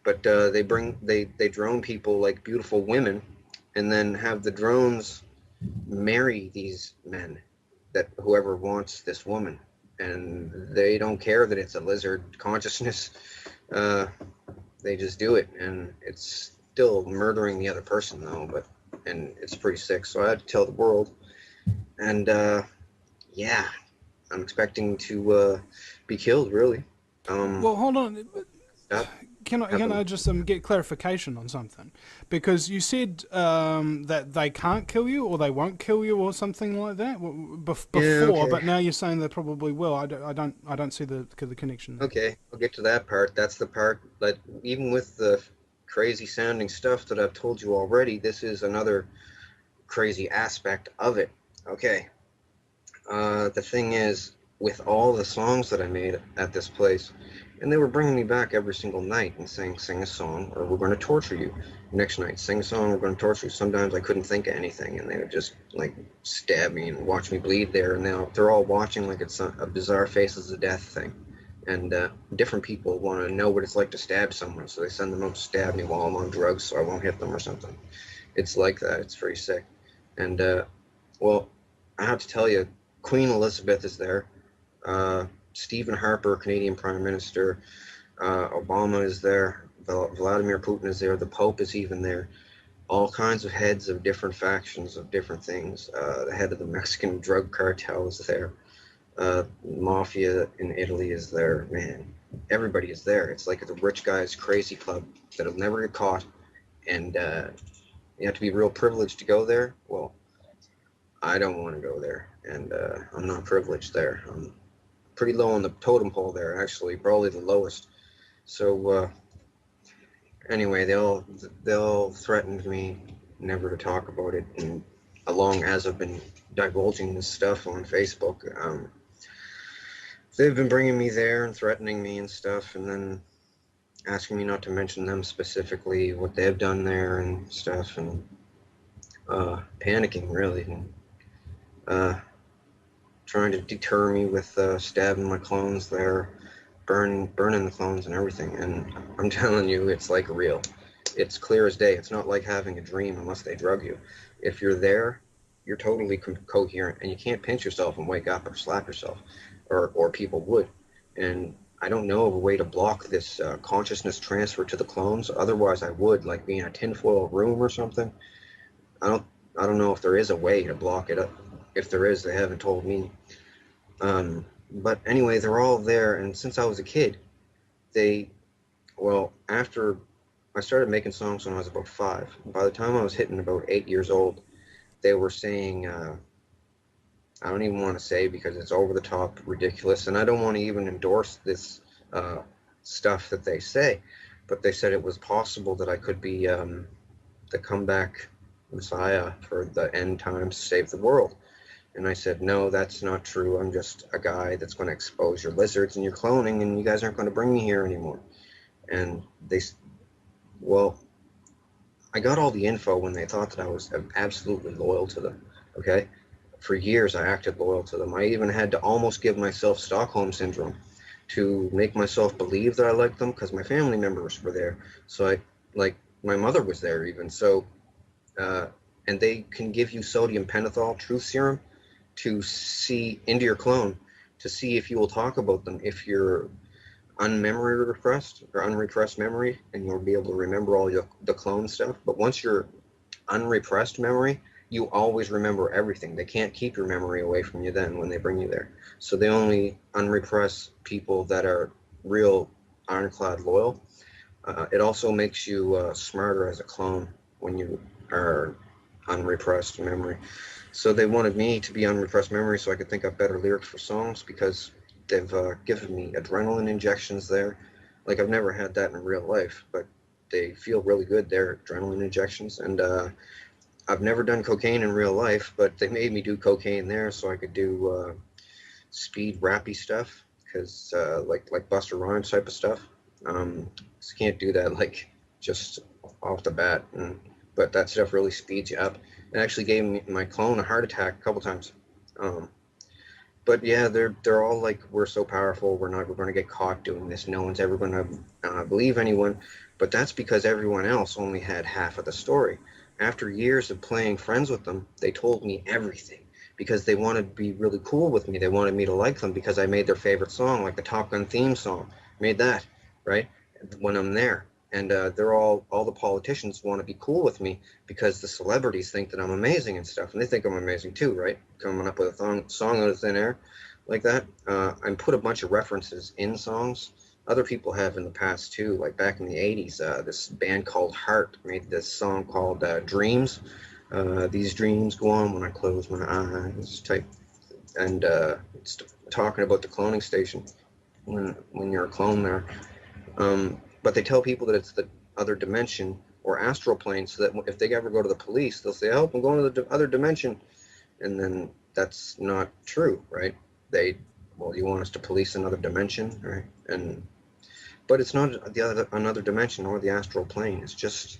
But they drone people like beautiful women, and then have the drones marry these men, that whoever wants this woman, and they don't care that it's a lizard consciousness. Uh, they just do it, and it's still murdering the other person though. But and it's pretty sick. So I had to tell the world, and yeah, I'm expecting to be killed. Really. Well, hold on. Stop. Can Have I them. just get clarification on something? Because you said that they can't kill you or they won't kill you or something like that Yeah. before, Okay. but now you're saying they probably will. I don't see the connection there. Okay. I'll get to that part. That's the part that even with the crazy sounding stuff that I've told you already, this is another crazy aspect of it. Okay. The thing is, with all the songs that I made at this place, and they were bringing me back every single night and saying, sing a song or we're going to torture you. Next night, sing a song, we're going to torture you. Sometimes I couldn't think of anything, and they would just like stab me and watch me bleed there. And now they're all watching like it's a bizarre Faces of Death thing. And different people want to know what it's like to stab someone, so they send them up to stab me while I'm on drugs so I won't hit them or something. It's like that. It's very sick. And well, I have to tell you, Queen Elizabeth is there. Stephen Harper, Canadian Prime Minister. Obama is there. Vladimir Putin is there. The Pope is even there. All kinds of heads of different factions of different things. The head of the Mexican drug cartel is there. Mafia in Italy is there. Man, everybody is there. It's like the rich guy's crazy club that'll never get caught. And you have to be real privileged to go there. Well, I don't want to go there, and I'm not privileged there. I'm pretty low on the totem pole there, actually, probably the lowest. So anyway, they all threatened me never to talk about it, and along as I've been divulging this stuff on Facebook, they've been bringing me there and threatening me and stuff, and then asking me not to mention them specifically, what they've done there and stuff, and panicking really, and uh, trying to deter me with stabbing my clones there, burning the clones and everything. And I'm telling you, it's like real. It's clear as day. It's not like having a dream unless they drug you. If you're there, you're totally coherent, and you can't pinch yourself and wake up or slap yourself, or people would. And I don't know of a way to block this consciousness transfer to the clones. Otherwise, I would, like being in a tinfoil room or something. I don't I don't know if there is a way to block it up. If there is, they haven't told me. But anyway, they're all there, and since I was a kid, they well after I started making songs when I was about 5. By the time I was hitting about 8 years old, they were saying I don't even want to say because it's over the top ridiculous, and I don't want to even endorse this uh, stuff that they say. But they said it was possible that I could be the comeback messiah for the end times to save the world. And I said, no, that's not true. I'm just a guy that's going to expose your lizards and your cloning, and you guys aren't going to bring me here anymore. And well, I got all the info when they thought that I was absolutely loyal to them. Okay, for years I acted loyal to them. I even had to almost give myself Stockholm syndrome to make myself believe that I liked them because my family members were there. So like, my mother was there even. So, uh, and they can give you sodium pentothal truth serum to see into your clone to see if you will talk about them if you're unmemory repressed or unrepressed memory, and you'll be able to remember all the clone stuff. But once you're unrepressed memory, you always remember everything. They can't keep your memory away from you then when they bring you there. So they only unrepress people that are real ironclad loyal. It also makes you smarter as a clone when you are unrepressed memory. So they wanted me to be unrepressed memory so I could think up better lyrics for songs because they've given me adrenaline injections there. Like I've never had that in real life, but they feel really good. They're adrenaline injections, and I've never done cocaine in real life, but they made me do cocaine there so I could do speed rappy stuff because like Buster Rhymes type of stuff. Just can't do that like just off the bat, but that stuff really speeds you up. It actually gave me, my clone a heart attack a couple times. Um, But yeah, they're all like, we're so powerful, we're going to get caught doing this. No one's ever going to believe anyone. But that's because everyone else only had half of the story. After years of playing friends with them, they told me everything because they wanted to be really cool with me. They wanted me to like them because I made their favorite song, like the Top Gun theme song. Made that, right? When I'm there. And they're all the politicians want to be cool with me because the celebrities think that I'm amazing and stuff, and they think I'm amazing too, right? Coming up with a song out of thin air like that. And put a bunch of references in songs. Other people have in the past too, like back in the '80s. This band called Heart made this song called Dreams. These dreams go on when I close my eyes, type, and it's talking about the cloning station when you're a clone there. But they tell people that it's the other dimension or astral plane, so that if they ever go to the police, they'll say, "Oh, I'm going to the other dimension," and then that's not true, right? They, well, you want us to police another dimension, right? And but it's not the other another dimension or the astral plane. It's just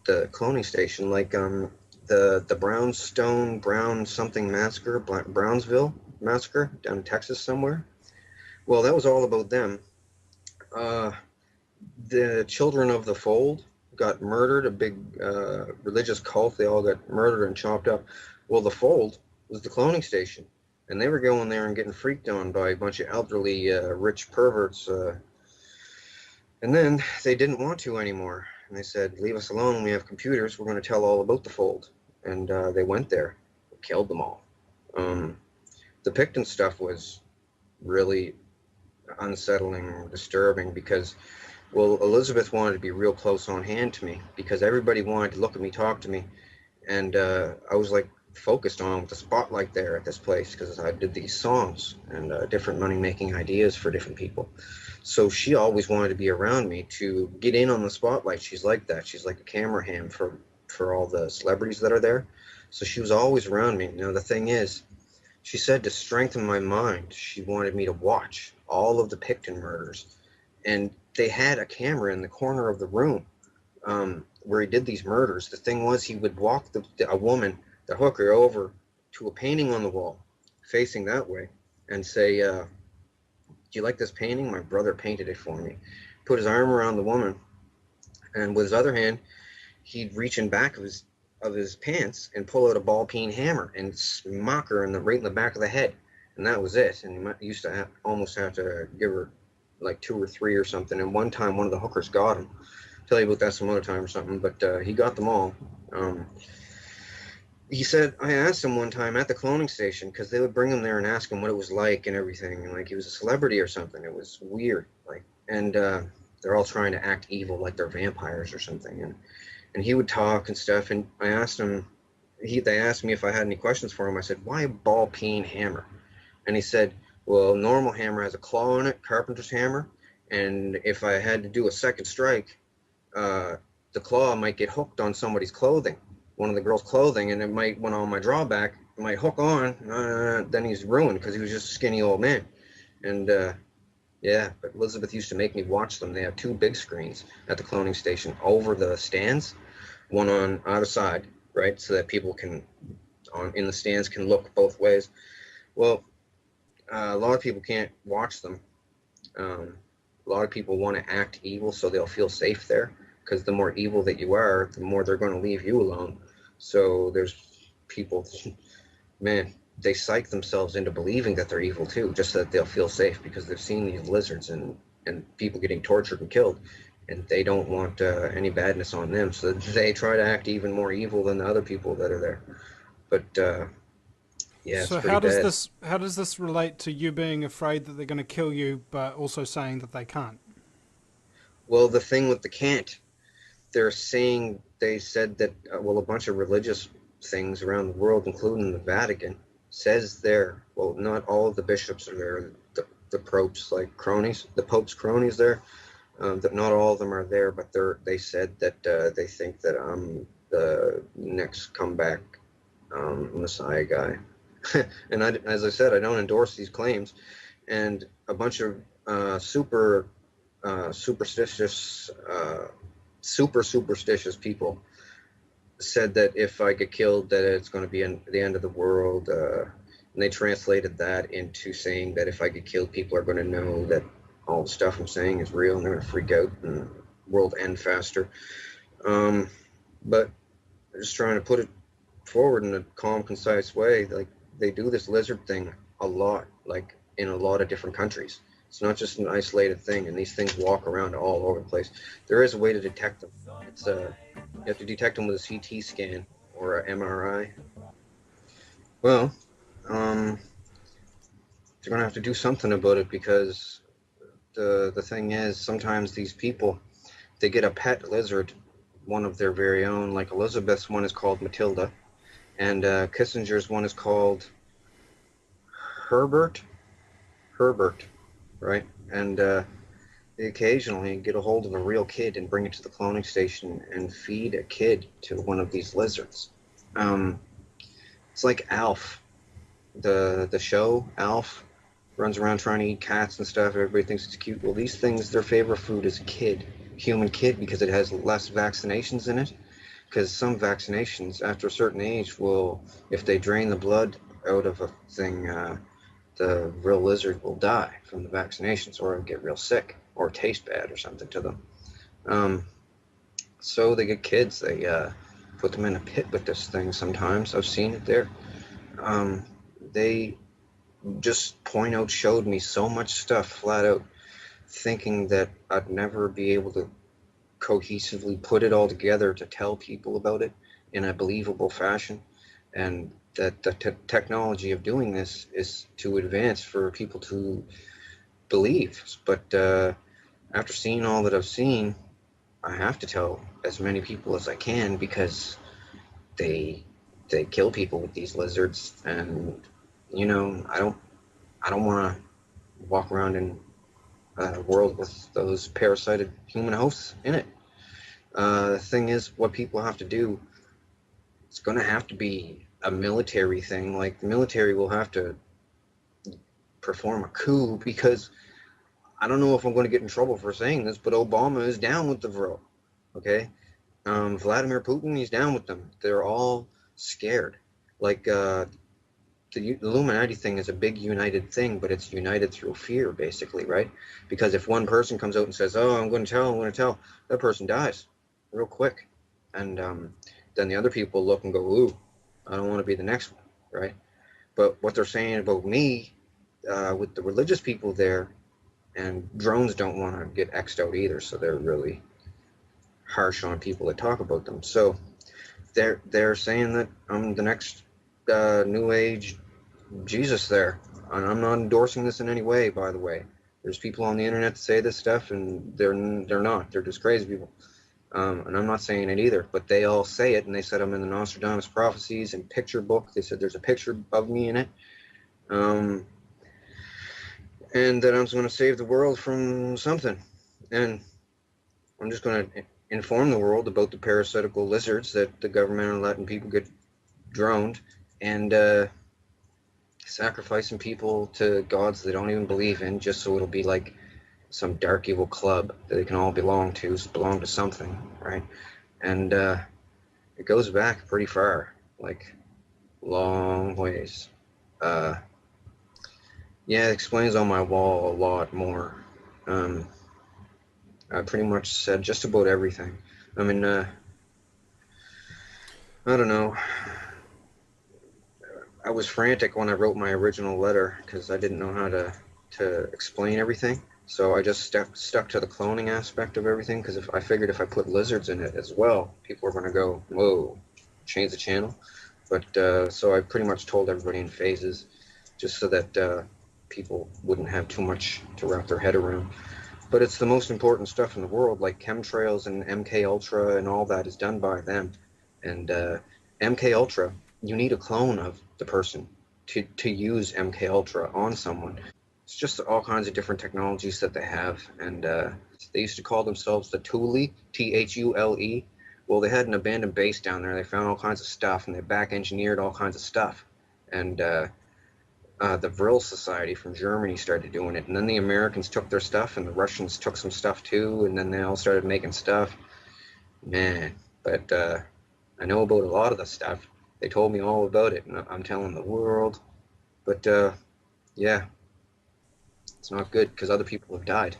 the cloning station, like the Brown something massacre, Brownsville massacre down in Texas somewhere. Well, that was all about them. Uh, the children of the fold got murdered, a big religious cult. They all got murdered and chopped up. Well, the fold was the cloning station, and they were going there and getting freaked on by a bunch of elderly rich perverts. And then they didn't want to anymore, and they said, "Leave us alone. We have computers. We're going to tell all about the fold." And they went there, killed them all. Um, the Picton stuff was really unsettling, disturbing, because, well, Elizabeth wanted to be real close on hand to me because everybody wanted to look at me, talk to me, and I was like focused on with the spotlight there at this place because I did these songs and different money making ideas for different people. So she always wanted to be around me to get in on the spotlight. She's like that. She's like a camera hand for all the celebrities that are there. So she was always around me. Now the thing is, she said to strengthen my mind, she wanted me to watch all of the Picton murders, and they had a camera in the corner of the room where he did these murders. The thing was, he would walk a woman, the hooker, over to a painting on the wall, facing that way, and say, "Do you like this painting? My brother painted it for me." Put his arm around the woman, and with his other hand, he'd reach in back of his pants and pull out a ball peen hammer and smack her right in the back of the head, and that was it. And he used to almost have to give her like two or three or something. And one time, one of the hookers got him. I'll tell you about that some other time or something. But he got them all. Um, he said, I asked him one time at the cloning station, because they would bring him there and ask him what it was like and everything, and like he was a celebrity or something. It was weird, like, and they're all trying to act evil, like they're vampires or something. And he would talk and stuff. And I asked him, they asked me if I had any questions for him. I said, "Why a ball peen hammer?" And he said, "Well, normal hammer has a claw in it, carpenter's hammer, and if I had to do a second strike, uh, the claw might get hooked on somebody's clothing, one of the girls' clothing, and it might, when on my drawback, it might hook on. Then he's ruined because he was just a skinny old man." And yeah, but Elizabeth used to make me watch them. They have two big screens at the cloning station over the stands, one on either side, right, so that people can in the stands can look both ways. Well, a lot of people can't watch them. A lot of people want to act evil so they'll feel safe there, because the more evil that you are, the more they're going to leave you alone. So there's people, man, they psych themselves into believing that they're evil too, just so that they'll feel safe, because they've seen these lizards and people getting tortured and killed, and they don't want any badness on them. So they try to act even more evil than the other people that are there. But yeah, it's So pretty bad. how does this relate to you being afraid that they're going to kill you, but also saying that they can't? Well, the thing with the can't, they said that, well, a bunch of religious things around the world, including the Vatican, says there, well, not all of the bishops are there, the popes, like cronies, the pope's cronies there, that not all of them are there, but they said that they think that I'm the next comeback Messiah guy. And as I said, I don't endorse these claims. And a bunch of superstitious, super superstitious people said that if I get killed, that it's going to be the end of the world. And they translated that into saying that if I get killed, people are going to know that all the stuff I'm saying is real, and they're going to freak out and the world end faster. But they're just trying to put it forward in a calm, concise way. Like, they do this lizard thing a lot, like in a lot of different countries. It's not just an isolated thing, and these things walk around all over the place. There is a way to detect them. It's you have to detect them with a CT scan or a MRI. Well, they're gonna have to do something about it, because the thing is, sometimes these people, they get a pet lizard, one of their very own. Like Elizabeth's one is called Matilda, and Kissinger's one is called Herbert. Herbert, right? And they occasionally get a hold of a real kid and bring it to the cloning station and feed a kid to one of these lizards. Um, it's like Alf, the show Alf, runs around trying to eat cats and stuff. Everybody thinks it's cute. Well, these things, their favorite food is a kid, human kid, because it has less vaccinations in it. Because some vaccinations, after a certain age, will, if they drain the blood out of a thing, the real lizard will die from the vaccinations, or get real sick, or taste bad or something to them. Um, so they get kids. They put them in a pit with this thing sometimes. I've seen it there. Um, they just point out, showed me so much stuff flat out, thinking that I'd never be able to cohesively put it all together to tell people about it in a believable fashion, and that the technology of doing this is to advance for people to believe. But after seeing all that I've seen, I have to tell as many people as I can, because they they kill people with these lizards, and I don't want to walk around in a world with those parasited human hosts in it. The thing is, what people have to do, it's going to have to be a military thing. Like, the military will have to perform a coup, because I don't know if I'm going to get in trouble for saying this, but Obama is down with the Vril. Okay? Vladimir Putin, he's down with them. They're all scared. Like, the Illuminati thing is a big united thing, but it's united through fear, basically, right? Because if one person comes out and says, "Oh, I'm going to tell," that person dies real quick, and then the other people look and go, "Ooh, I don't want to be the next one," right? But what they're saying about me, with the religious people there, and drones don't want to get X'd out either, so they're really harsh on people that talk about them. So they're saying that I'm the next New Age Jesus there. And I'm not endorsing this in any way, by the way. There's people on the internet that say this stuff, and they're not. They're just crazy people. And I'm not saying it either, but they all say it, and they said I'm in the Nostradamus prophecies and picture book. They said there's a picture of me in it, and that I'm going to save the world from something. And I'm just going to inform the world about the parasitical lizards that the government are letting people get droned, and sacrificing people to gods they don't even believe in, just so it'll be like some dark evil club that they can all belong to something, right? And it goes back pretty far, like long ways. Uh, yeah, it explains on my wall a lot more. I pretty much said just about everything. I mean, I don't know. I was frantic when I wrote my original letter, because I didn't know how to explain everything. So I just stuck to the cloning aspect of everything, because I figured if I put lizards in it as well, people are going to go, whoa, change the channel. But so I pretty much told everybody in phases, just so that people wouldn't have too much to wrap their head around. But it's the most important stuff in the world, like chemtrails and MK Ultra and all that is done by them. And MK Ultra, you need a clone of the person to use MK Ultra on someone. It's just all kinds of different technologies that they have, and they used to call themselves the Thule, Thule. Well, they had an abandoned base down there. They found all kinds of stuff, and they back engineered all kinds of stuff. And the Vril Society from Germany started doing it, and then the Americans took their stuff, and the Russians took some stuff too, and then they all started making stuff. Man, but I know about a lot of the stuff. They told me all about it, and I'm telling the world. But yeah, it's not good because other people have died.